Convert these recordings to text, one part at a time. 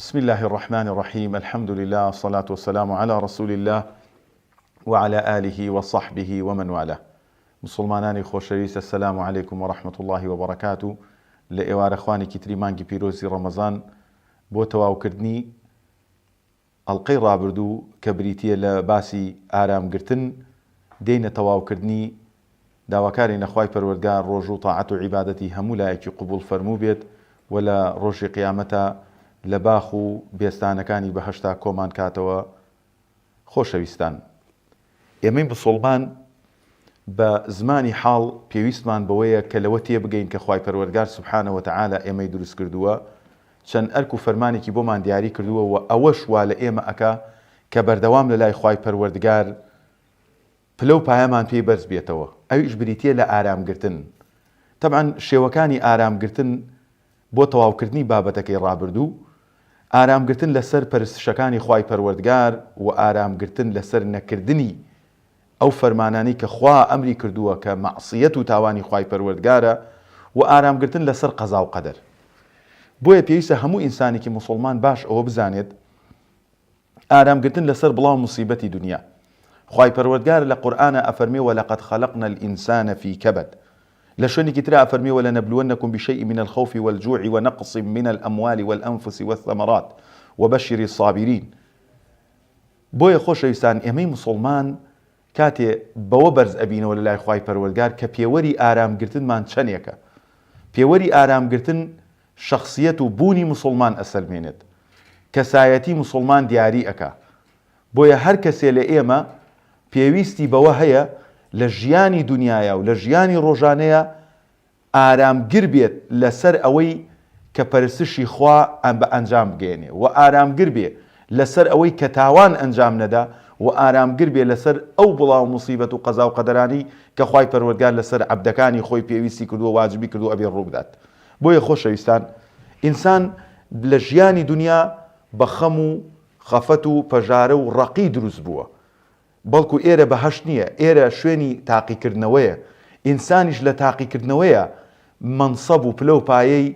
بسم الله الرحمن الرحيم. الحمد لله والصلاة والسلام على رسول الله وعلى آله وصحبه ومن والاه. مسلمانانی خۆشەویست، السلام عليكم ورحمة الله وبركاته. لە ئێوارەخوانێکی تری مانگی پیرۆزی ڕەمەزان بۆ تەواوکردنی ئەڵقەی ڕابردوو کە بریتیە لە باسی ئارامگرتن دێنە تەواوکردنی داواکارێنە خوای پەروەردگار ڕۆژ و تاعەت و عیبادەتی هەموو لایەکی قبول فەرموو بێت و لە ڕۆژی قیامەتە لە باخ و بێستانەکانی بەهەشتا کۆمان کاتەوە. خۆشەویستان، ئێمەی مسڵمان بە زمانی حاڵ پێویستمان بەوەیە کە لەوە تێبگەین کە خوای پەروەردگار سوبحانەوە وتەعالە ئێمەی دروست کردووە، چەند ئەرک و فەرمانێکی بۆمان دیاری کردووە و ئەوەش وا لە ئێمە ئەکا کە بەردەوام لە لای خوای پەروەردگار پلە و پایەمان پێی بەرز بێتەوە. ئەویش بریتیە لە ئارامگرتن. تەبعاً شێوەکانی ئارامگرتن بۆ تەواوکردنی بابەتەکەی ڕابردوو، ئارامگرتن لەسەر پەرستشەکانی خوای پەروەردگار و ئارامگرتن لەسەر نەکردنی ئەو فەرمانانی کە خوا ئەمری کردووە کە مەعسیەت و تاوانی خوای پەروەردگارە، و ئارامگرتن لەسەر قەزا و قەدەر. بۆیە پێویستە هەموو ئینسانێکی مسلمان باش ئەوە بزانێت ئارامگرتن لەسەر بڵاو موسیبەتی دنیا. خوای پەروەردگار لە قورئانە ئەفەرمێ وەلەقەد خەلەقنا الئینسانە فی کەبەد. لە شوێنێکی ترە ئەفەرمێ وەلەنەبلوەنەکم بشەیء من الخەوف والجوع ونقص من الأموال والأنفس والثمرات وبشر الصابرين. بۆیە خۆشەویستان، ئێمەی مسلمان کاتێ بەوە بەرز ئەبینەوە لە لای خوای پەروەردگار کە پێوەری ئارامگرتنمان چەندێکە. پێوەری ئارامگرتن شخصیەت و بوونی مسلمان ئەسەلمێنێت، کەسایەتی مسلمان دیاری ئەکا. بۆیە هەر کەسێ لە ئێمە پێویستی بەوە هەیە لە ژیانی دنیاە و لە ژیانی ڕۆژانەیە ئارامگر بێت لەسەر ئەوەی کە پەرستشی خوا بە ئەنجام بگەێنێ، و ئارامگر بێ لەسەر ئەوەی کە تاوان ئەنجام نەدا، و ئارامگر بێ لەسەر ئەو بڵاو موسیبەت و قەزا و قەدەرانی کە خوای پەروەردگار لەسەر عەبدەکانی خۆی پێویستی کردووە، واجبی کردووە ئەبێ ڕوو بدات. بۆیە خۆشەویستان، ئینسان لە ژیانی دنیا بە خەم و خەفەت و پەژارە و ڕەقی دروست بووە، بەڵکو ئێرە بەهەشت نییە، ئێرە شوێنی تاقیکردنەوەیە. ئینسانیش لە تاقیکردنەوەیە مەنسەب و پلە و پایەی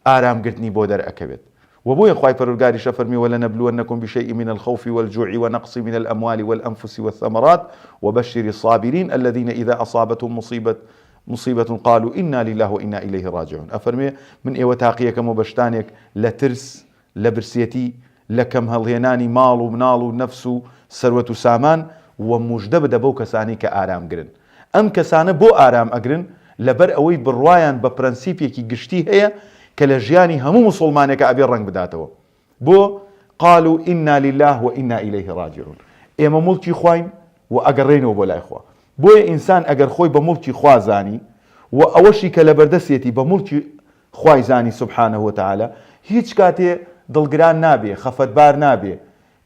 ئارامگرتنی بۆ دەرئەکەوێت. وبويا خواي پروردگاری شفرمي ولنبلونكم بشيء من الخوف والجوع ونقص من الأموال والأنفس والثمرات وبشر الصابرين الذين إذا أصابتهم مصيبة قالوا إنا لله وإنا إليه راجعون. أفرمي من إيوة تاقيك مبشتانك لترس لبرسيتي لكم هالهيناني مال ومنال ونفس سروة سامان ومجدب دبو كساني كآرام قرن. أم كسانه بو آرام أقرن لبر أوي بروايان ببرنسيبي كي قشتي هي کە لە ژیانی هەموو مسلمانێکە ئەبێ ڕەنگ بداتەوە. بۆ قالوا إنا لله وإنا إليه راجعون. ئێمە مڵکی خواین و ئەگەڕێنەوە بۆ لای خوا. بۆیە ئینسان ئەگەر خۆی بە مڵکی خوا زانی و ئەوەشی کە لە بەردەستێتی بە مڵکی خوای زانی سبحانه وتعالى، هیچ کاتێ دڵگران نابێ، خەفەتبار نابێ،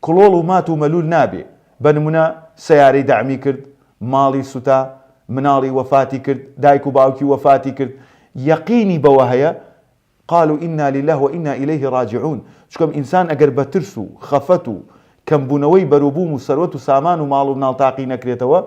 کڵۆڵ و مات و مەلول نابێ. بەنمونە سەیارەی دەعمی کرد، ماڵی سوتا، مناڵی وەفاتی کرد، دایک و باوکی وەفاتی کرد، یەقینی بەوە هەیە قالوا إنا لله وإنا إليه راجعون. چکەم ئینسان ئەگەر بە ترس و خەفەت و کەمبوونەوەی بەروبووم و سەروەت و سامان و ماڵ و مناڵ تاقی نەکرێتەوە،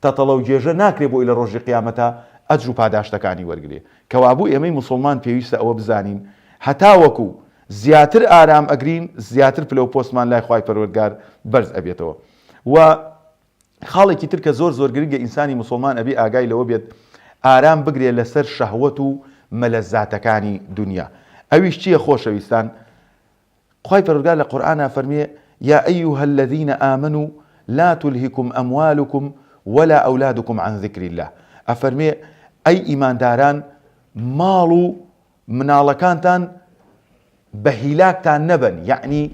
تەتەڵە و جێژە ناکرێ بۆی لە ڕۆژی قیامەتە ئەجر و پاداشتەکانی وەرگێ. کەوابوو ئێمەی مسلمان پێویستە ئەوە بزانین هەتاوەکو زیاتر ئارام ئەگرین، زیاتر پلە و پۆستمان لای خوای پەروەردگار بەرز ئەبێتەوە. و خاڵێکی تر کە زۆر گرنگە ئینسانی مسلمان ئەبێ ئاگای لەوە بێت ئارام بگرێ لەسەر شەهوەت و مەلەزاتەکانی دنیا. ئەویش چییە خۆشەویستان؟ خوای پەروەردگار لە قورئانە فەرمێ یا ئەیها الذین آمنوا لا تلهکم ئەموالکم ولا ئەولادکم عن ذکر الله. ئەفەرمێ ئەی ئیمانداران، ماڵ و مناڵەکانتان بە هیلاکتان نەبن، یعنی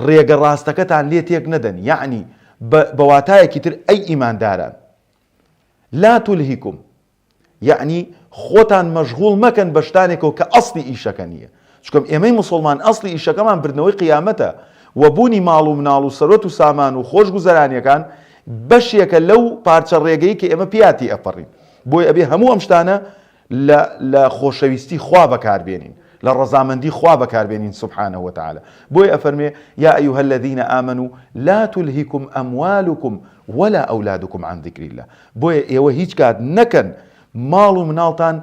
ڕێگە ڕاستەکەتان لێ تێک نەدەن. یعنی بەواتایەکی تر ئەی ئیمانداران، لا تلهکم، یعنی خۆتان مەشغوڵ مەکەن بە شتانێکەوە کە ئەسڵی ئیشەکە نییە. چکەم ئێمەی مسلمان ئەسڵی ئیشەکەمان بردنەوەی قیامەتە و بوونی ماڵ و مناڵ و سەرۆت و سامان و خۆش گوزەرانیەکان بەشێکە لەو پارچە ڕێگەی کە ئێمە پیاتی ئەپەڕین. بۆی ئەبێ هەموو ئەم شتانە لە خۆشەویستی خوا بەکاربێنین، لە ڕەزامەندی خوا بەکاربێنین سبحانه وتعالى. بۆی ئەفەرمێ یا ئەیها الذین آمنوا لا تلهکم ئەموالکم ولا ئەولادکم عن ذکر الله. بۆیە ئێوە هیچ کات نەکەن ماڵ و مناڵتان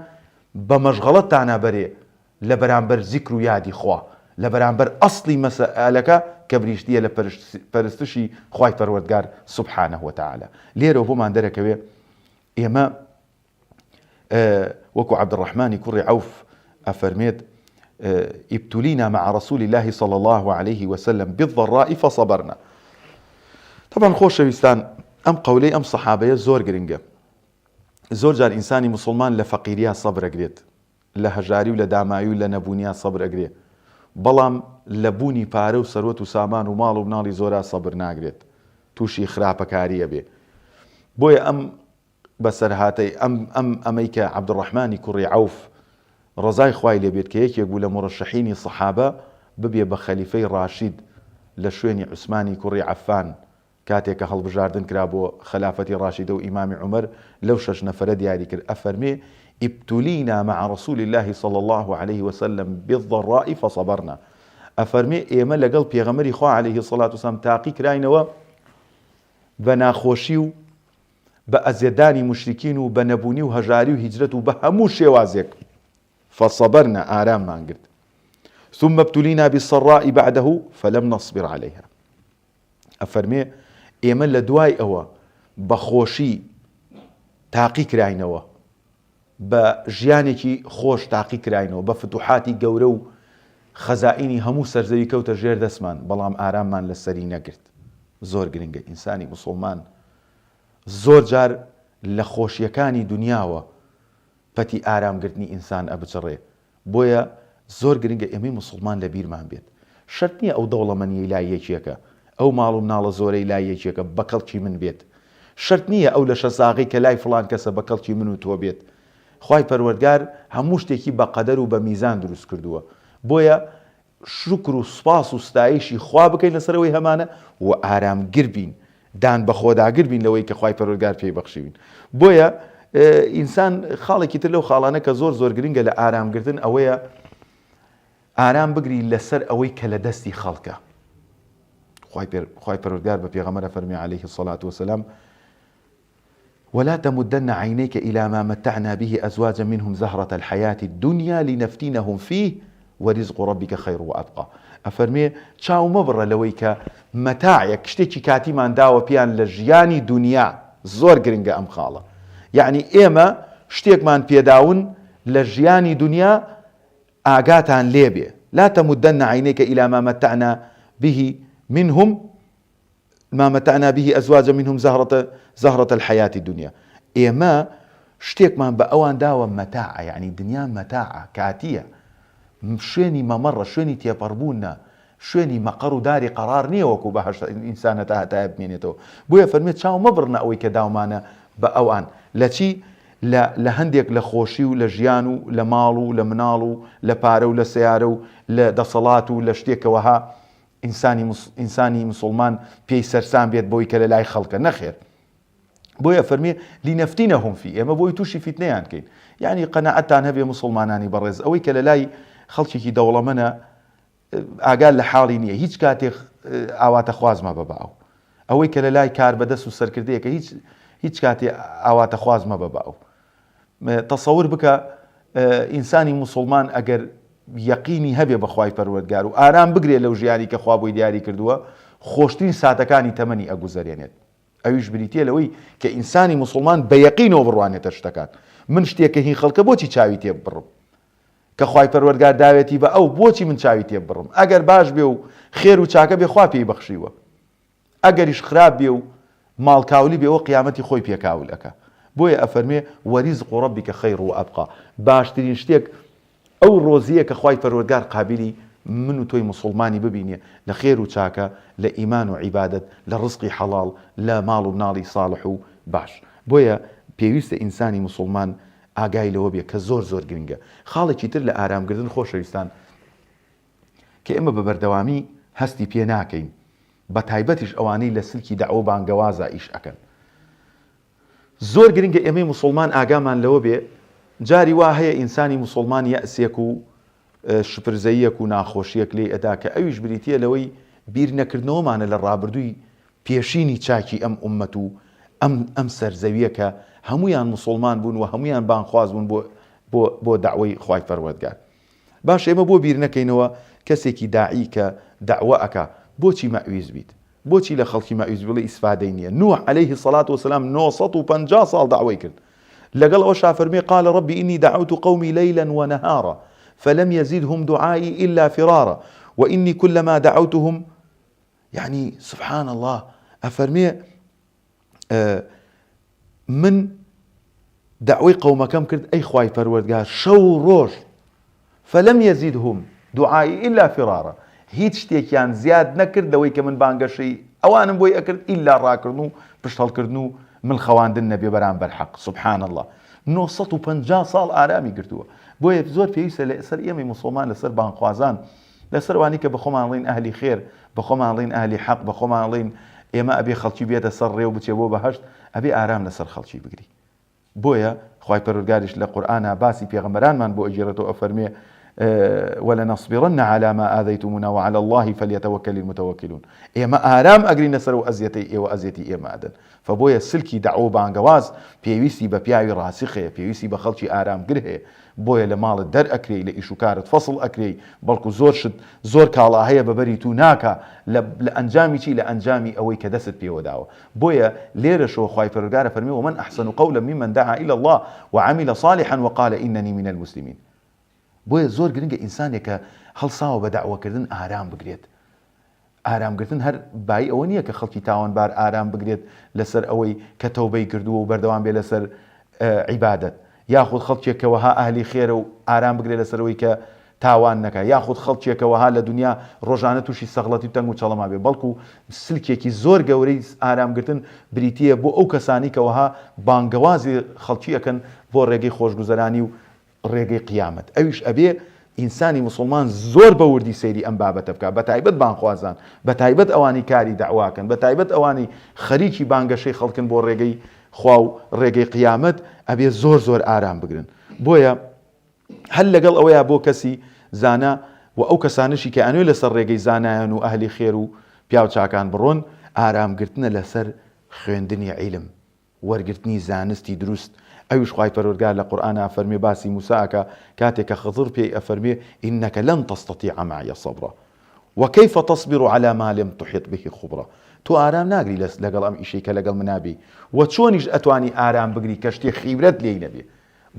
بە مەشغەڵەتتانە بەرێ لە بەرامبەر زیکر و یادی خوا. لە بەرامبەر ئەسڵی مەسەئەلەکە کە بریشتیە لە پەرستشی خوای پەروەردگار سوبحانەه وتعالە. لێرەوە بۆمان دەرەکەوێ ئێمە وەکو عەبدوڕەحمانی کوڕی عەوف ئەفەرمێت ابتلينا مع رسول الله صلى الله عليه وسلم بالضراء فصبرنا. طبعا خۆشەویستان ئەم قەولەی ئەم سەحابەیە زۆر گرنگە. زۆر جار ئینسانی مسلمان لە فەقیریا سەبر ئەگرێت، لە هەژاری و لە دامایی و لە نەبوونیا سەبر ئەگرێت، بەڵام لە بوونی پارە و سەروەت و سامان و ماڵ و مناڵی زۆرا سەبر ناگرێت، تووشی خراپەکاریە بێ. بۆیە ئەم بەسەرهاتەی ئەمەی کە عەبدوڕەحمانی کوڕی عەوف ڕزای خوای لێبێت کە یەکێک بوو لە مڕەشەحینی سەحابە ببێ بە خەلیفەی ڕاشید لە شوێنی عوسمانی کوڕی عەفان کاتێک کە هەڵبژاردن کرا بۆ خلافەتی ڕاشیدە و ئیمامی عومەر لەو 6 نەفەرە دیاری کرد. ئەفەرمێ ابتلينا مع رسول الله صلى الله عليه وسلم بالضراء فصبرنا. ئەفەرمێ ئێمە لەگەڵ پێغەمبەری خوا عليه الصلاة والسلام تاقی کراینەوە بە ناخۆشی و بە ئەزیەدانی مشریکین و بە نەبوونی و هەژاری و هیجرەت و بە هەموو شێوازێک فصبرنا ئاراممان گرت. ثم ابتلينا بالسراء بعده فلم نصبر عليها. ئەفەرمێ ئێمە لە دوای ئەوە بە خۆشی تاقی کراینەوە، بە ژیانێکی خۆش تاقی کراینەوە، بە فتوحاتی گەورە و خەزائینی هەموو سەرزەوی کەوتە ژێر دەستمان، بەڵام ئاراممان لەسەری نەگرت. زۆر گرنگە ئینسانی موسڵمان زۆر جار لە خۆشیەکانی دنیاوە پەتی ئارامگرتنی ئینسان ئەبچڕێ. بۆیە زۆر گرنگە ئێمەی موسڵمان لە بیرمان بێت شەرت نییە ئەو دەوڵەمەندیەی لای یەکێکە، ئەو ماڵ و مناڵە زۆرەی لای یەکێکە بە کەڵکی من بێت. شەرت نییە ئەو لە شەساغی کە لای فڵان کەسە بە کەڵکی من و تۆ بێت. خوای پەروەردگار هەموو شتێکی بە قەدەر و بە میزان دروست کردووە. بۆیە شکر و سوپاس و ستایشی خوا بکەین لەسەرەوەی هەمانە و ئارامگر بین، دان بە خۆداگر بین لەوەی کە خوای پەروەردگار پێی بەخشیوین. بۆیە ئینسان خاڵێکی تر لەو خاڵانە کە زۆر گرنگە لە ئارامگرتن ئەوەیە ئارام بگری لەسەر ئەوەی کە لە دەستی خەڵکە. خوای پەروەردگار بە پێغەمبەر فەرمی عليه الصلاة والسلام ولا تمدن عينيك إلى ما متعنا به أزواجا منهم زهرة الحياة الدنيا لنفتنهم فيه ورزق ربك خير وأبقى. ئەفەرمێ چاو مەبڕە لەوەی کە مەتاعێک شتێکی کاتیمان داوە پیان لە ژیانی دنیا. زۆر گرنگە ئەم خاڵە، یعنی ئێمە شتێکمان پێداون لە ژیانی دنیا ئاگاتان لێبێ. لا تمدن عينيك إلى ما متعنا به منهم ما متعنا به أزواجا منهم زهرة الحياة الدنيا. ئێمە شتێکمان بە ئەوان داوە مەتاعە، یعنی دنیا مەتاعە کاتیە، شوێنی مەمەڕە، شوێنی تێپەڕبوونە، شوێنی مەقەڕ و داری قەرار نییە وەکو بەهەشت ئینسانە تا هەتایە بمێنێتەوە. بۆیە فەرمێت چاو مەبڕنە ئەوەی کە داومانە بە ئەوان لە چی؟ لە هەندێک لە خۆشی و لە ژیان و لە ماڵ و لە مناڵ و لە پارە و لە سیارە و لە دەسەڵات و لە شتێکەوەها ئینسانی مسلمان پێی سەرسان بێت بۆی کە لە لای خەڵکە نەخێر. بۆیە فەرمێ لینەفتینەهم فی، ئێمە بۆی تووشی فیتنەیان کەین. یعنی قەناعەتتان هەبێ مسلمانانی بەڕێز ئەوەی کە لە لای خەڵکێکی دەوڵەمەنە ئاگال لە حاڵی نییە، هیچ کاتێک ئاواتە خوازمە بەباو. ئەوەی کە لە لای کار بەدەست و سەرکردەیەکە هیچ کاتێ ئاواتە خوازمە بەباو. تەسەور بکە ئینسانی مسلمان ئەگەر یەقینی هەبێ بەخوای پەروەردگار و ئارام بگرێت لەو ژیانی کە خوا بۆی دیاری کردووە، خۆشترین ساتەکانی تەمەنی ئەگوزارێنێت. ئەویش بریتە لەوەی کە ئینسانی مسلمان بە یەقینەوە بڕوانێتە شتەکان. من شتێکە هین خەڵکە بۆچی چاوی تێ بڕم کە خوای پەروەردگار داوێتی بە ئەو بۆچی من چاوی تێ بڕم؟ ئەگەر باش بێ و خێر و چاکە بێ خوا پێی بەخشیوە، ئەگەریش خراپ بێ و ماڵکاولی بێەوە قیامەتی خۆی پێکاولەکە. بۆیە ئەفەرمێ وەریزق ڕەبیکە خەیر و ئەبقا، باشترین شتێک ئەو ڕۆزیە کە خوای پەروەردگار قابلی من و تۆی مسلمانی ببینێ لە خێر و چاکە، لە ئیمان و عیبادەت، لە ڕزقی حەڵاڵ، لە ماڵ و مناڵی ساڵح و باش. بۆیە پێویستە ئینسانی مسلمان ئاگای لەوە بێ کە زۆر گرنگە. خاڵێکی تر لە ئارامگرتن خۆشەویستان کە ئێمە بە بەردەوامی هەستی پێ ناکەین، بە تایبەتیش ئەوانەی لە سلکی دەعوە بانگەوازە ئیش ئەکەن. زۆر گرنگە ئێمەی مسلمان ئاگامان لەوە بێ جاری وا هەیە ئینسانی مسلمان یەئسێک و شپرزەیەک و ناخۆشیەک لێ ئەدا کە ئەویش بریتە لەوەی بیر نەکردنەوەمانە لە ڕابردووی پێشینی چاکی ئەم ئومەت و ئەم سەرزەویە کە هەمویان مسلمان بوون و هەمویان بانخواز بوون بۆ دعوەی خوای پەروەردگار. باش ئێمە بۆ بیر نەکەینەوە کەسێکی داعی کە دعوە ئەکا بۆچی مەعویز بیت بۆچی لە خەڵکی مەعویز بڵێ ئیسفادەی نییە نوح عليه الصلاة والسلام 950 ساڵ دعوەی کرد لەگەڵ ئەوە شافەرمێ قال ربي إني دعوت قومي ليلا ونهارا فلم يزدهم دعائي إلا فرارا وإني كلما دعوتهم يعني سبحان الله أفرمي من دعوي قومكم كرد أي خواي پروردگار شو روش فلم يزدهم دعائي إلا فرارا هیچ شتێکیان زیاد نەکرد دەوەی کە من بانگەشەی ئەوانم بۆی ئەکرد ئیلا ڕاکردن و پشتهەڵکردن و من خەواندن نەبێ بەرامبەر حەق سبحان الله 950 ساڵ ئارامی کردووە بۆیە زۆر پێویستە لەسەر ئێمەی موسڵمان لەسەر بانخوازان لەسەر وانی کە بەخۆمان ڵین ئەهلی خێر بەخۆمان ڵین ئەهلی حەق بەخۆمان ڵین ئێمە ئەبێ خەڵکی بێتە سەر ڕێو بچێ بۆ بەهەشت ئەبێ ئارام لەسەر خەڵکی بگری بۆیە خوای پەروەردگاریش لە قورئانە باسی پێغەمبەرانمان بۆ ئەگێڕێتەوە ئەفەرمێ ولنصبرن على ما آذيتمونا وعلى الله فليتوكل المتوكلون ئێمە ئارام ئەگرینە سەر و ئەزیەتەی ئێوە ئەزیەتی ئێمە ئەدەن فبۆیە سلکی دعوە بانگەواز پێویستی بە پیاوی ڕاسخەیە پێویستی بە خەڵکی ئارامگر هەیە بۆیە لە ماڵت دەرئەکرێی لە ئیش و کارت فەسڵ ئەکرێی بەڵکو زۆر شت زۆر کاڵا هەیە بەبەری تو ناکە لە ئەنجامی چی لە ئەنجامی ئەوەی کە دەست پێوەداوە بۆیە لێرەشەوە خوای پەروەردگار فەرمێ ومن أحسن قولا ممن دعا إلى الله وعمل صالحا وقال إنني من المسلمين بۆیە زۆر گرنگە ئینسانێکە هەڵساوە بە داواکردن ئارام بگرێت ئارامگرتن هەر بای ئەوە نییە کە خەڵکی تاوانبار ئارام بگرێت لەسەر ئەوەی کە تەوبەی کردووە و بەردەوام بێ لەسەر عیبادەت یاخود خەڵکێکەوەها ئەهلی خێرە و ئارام بگرێت لەسەرەوەی کە تاوان نەکە یاخود خەڵکێکەوەها لە دنیا ڕۆژانە تووشی سەغڵەتی تەنگ و چەڵەما بێ بەڵکو سلکێکی زۆر گەورەی ئارامگرتن بریتیە بۆ ئەو کەسانی کەوەها بانگەوازی خەڵکی ئەکەن بۆ ڕێگەی خۆشگوزەرانی و ڕێگەی قیامەت ئەویش ئەبێ ئینسانی مسلمان زۆر بە وردی سەیری ئەم بابەتە بکە بە تایبەت بانخوازان بە تایبەت ئەوانی کاری دەعواکەن بە تایبەت ئەوانی خەریکی بانگەشەی خەڵکن بۆ ڕێگەی خوا و ڕێگەی قیامەت ئەبێ زۆر زۆر ئارام بگرن بۆیە هەل لەگەڵ ئەوەیە بۆ کەسی زانا و ئەو کەسانشی کە ئەنوێ لەسەر ڕێگەی زانایان و ئەهلی خێر و پیاو چاکان بڕۆن ئارامگرتنە لەسەر خوێندنی عیلم وەرگرتنی زانستی دروست ئەویش خوای پەروەردگار لە قورئانە فەرمێ باسی موساکە کاتێک کە خضر پێی ئەفەرمێ إنك لن تستطيع معي صبرا وكيف تصبر على ما لم تحط به خبرا تو ئارام ناگری لەگەڵ ئەم ئیشەی کە لەگەڵ منابی و چۆنیش ئەتوانی ئارام بگری کە شتێ خیبرەت لێی نەبێ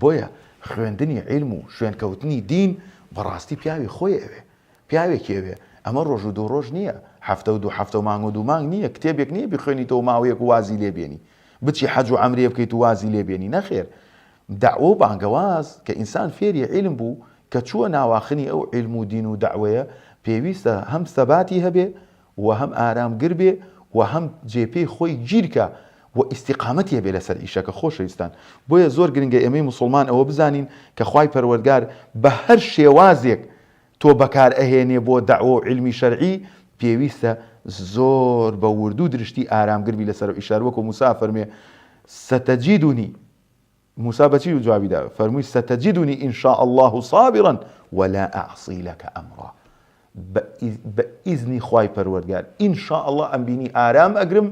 بۆیە خوێندنی عیلم و شوێنکەوتنی دین بەڕاستی پیاوی خۆی ئەوێ پیاوێکی ئەوێ ئەمە ڕۆژ و دوو ڕۆژ نییە هەفتە و دوو هەفتە و مانگ و دوو مانگ نییە کتێبێک نییە بخوێنیتەوە ماوەیەک و وازی لێبێنی بچی حەج و عەمرێ بکەیت و وازی لێبێنی نەخێر دعوە و بانگەواز کە ئینسان فێری عیلم بوو کە چووە ناواخنی ئەو عیلم و دین و دعوەیە پێویستە هەم سەباتی هەبێ و هەم ئارامگر بێ و هەم جێپێی خۆی گیرکە و ئیستیقامەتی هەبێ لەسەر ئیشەکە خۆشەویستان بۆیە زۆر گرنگە ئێمەی موسڵمان ئەوە بزانین کە خوای پەروەردگار بە هەر شێوازێک تۆ بەکار ئەهێنێ بۆ دعوە و عیلمی شەرعی پێویستە زۆر بە وردوو درشتی ئارامگربی لەسەر ئیشار وەکو موسا فەرمێ ستجدني موسى بچی جوابی دا فەرمووی ستجدني إن شاء الله صابرا ولا أعصي لك أمرا بإذن خوای پەروەردگار إن شاء الله ئەم بینی ئارام ئەگرم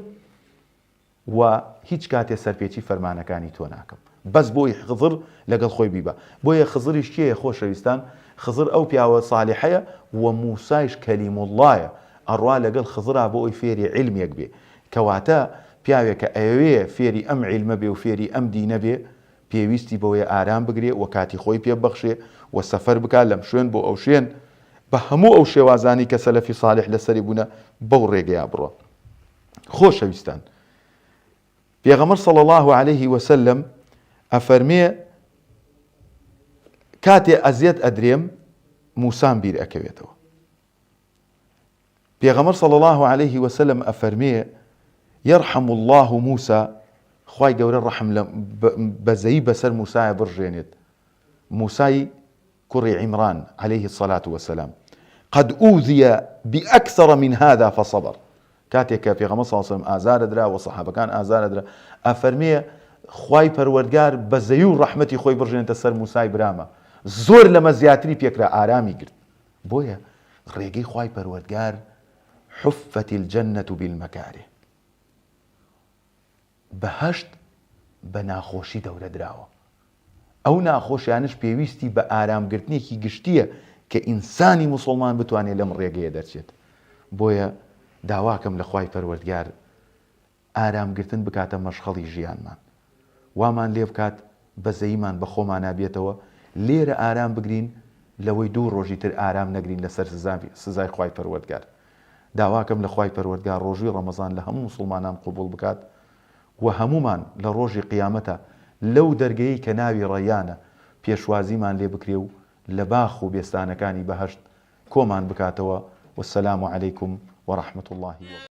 و هیچ کاتێ سەرپێچی فەرمانەکانی تۆ ناکەم بەس بۆی خضر لەگەڵ خۆی بیبە بۆیە خضریش کێیە خۆشەویستان خضر ئەو پیاوە صالحەیە و موسایش کەلیم اللهە ئەڕوا لەگەڵ خضرا بۆ ئەوی فێری عیلمێک بێ کەواتە پیاوێکە ئەوێ فێری ئەم عیلمە بێ و فێری ئەم دینە بێ پێویستی بەوەیە ئارام بگرێ و کاتی خۆی پێ بەخشێ و سەفەر بکات لەم شوێن بۆ ئەو شوێن بە هەموو ئەو شێوازانی کە سەلەفی صالح لەسەری بوونە بەو ڕێگەیە بڕۆ خۆشەویستان پێغەمبەر صلی الله عليه وسلم ئەفەرمێ کاتێ ئەزیەت ئەدرێم موسام بیر ئەکەوێتەوە پێغەمبەر صلی الله عليه وسلم ئەفەرمێ يرحم الله موسى خوای گەورە ڕەحم لە بەزەیی بەسەر موسایە بڕژێنێت موسای کوڕی عیمران عليه الصلاة والسلام قد أوذي بأكثر من هذا فصبر کاتێک کە پێغەمبەر صلی الله عليه وسلم ئازارە درا و سەحابەکان ئازارە درا ئەفەرمێ خوای پەروەردگار بەزەیی و ڕەحمەتی خۆی بڕژێنێتە سەر موسای برامە زۆر لەمە زیاتری پێکرا ئارامی گرت بۆیە ڕێگەی خوای پەروەردگار حفت الجنة بالمكاره بەهەشت بە ناخۆشی دەورە دراوە ئەو ناخۆشیانش پێویستی بە ئارامگرتنێکی گشتیە کە ئینسانی موسڵمان بتوانێت لەم ڕێگەیە دەرچێت. بۆیە داواکەم لە خوای پەروەردگار ئارامگرتن بکاتە مەشغەڵی ژیانمان، وامان لێ بکات بەزەیمان بە خۆمان نابێتەوە، لێرە ئارام بگرین لەوەی 2 ڕۆژی تر ئارام نەگرین لەسەر سزای خوای پەروەردگار. داواکەم لە خوای پەروەردگار ڕۆژوی ڕەمەزان لە هەموو موسڵمانان قبول بکات و هەمومان لە ڕۆژی قیامەتە لەو دەرگەیەی کە ناوی ڕەیانە پێشوازیمان لێ بکرێ و لە باخ و بێستانەکانی بەهەشت کۆمان بکاتەوە. والسلام عليكم ورحمة الله وبركاته.